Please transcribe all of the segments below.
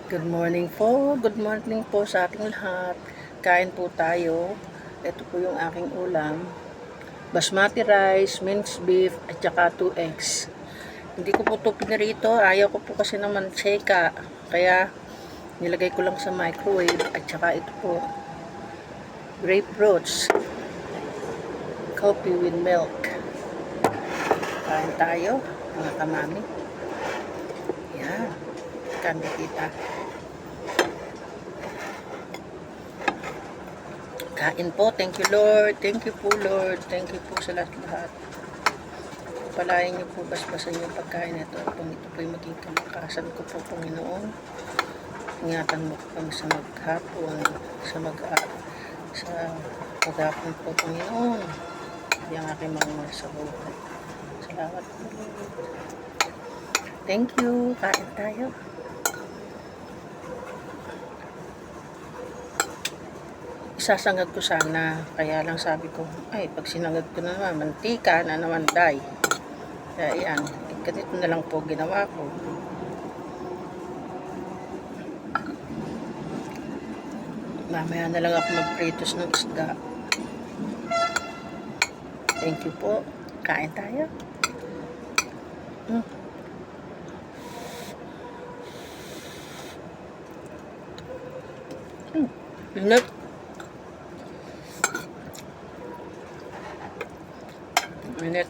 Good morning po sa ating lahat. Kain po tayo. Ito po yung aking ulam. Basmati rice, minced beef, at saka 2 eggs. Hindi ko po ito pinirito. Ayaw ko po kasi ng mantseka. Kaya nilagay ko lang sa microwave. At saka ito po, grapefruits. Coffee with milk. Kain tayo, mga kamami. Yan. Kami kita. Kain po. Thank you, Lord. Thank you po, Lord. Thank you po sa lahat-lahat. Palayan niyo po, basbasan yung pagkain ito. Kung ito po yung maging kalakasan ko po, Panginoon. Ingatan mo po kami sa maghapon, sa maghapon po, Panginoon. Yung aking mga sa buhay. Salamat po, Lord. Thank you. Kain tayo. Isasangag ko sana, kaya lang sabi ko, ay, pag sinangag ko na naman, mantika na naman, day. Kaya yan, ganito na lang po ginawa ko. Mamaya na lang ako magpritos ng isda. Thank you po. Kain tayo. Pinat. Minute.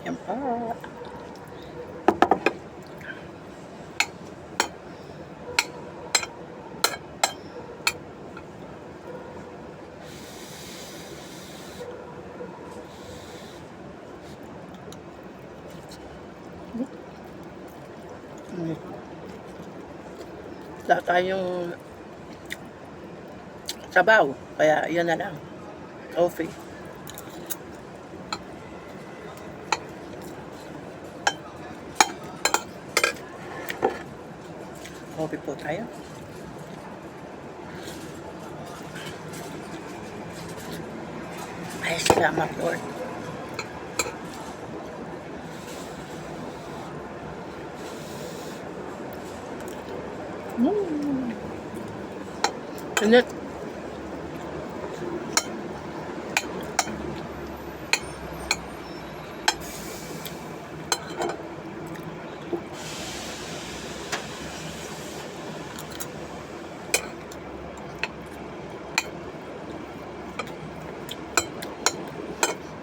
Yan pa. Wala tayong sabaw, kaya yun na lang. Coffee. Coffee po tayo. Ay, salamat Lord. Init.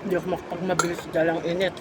Hindi ako makapagmabilis dahil ang init.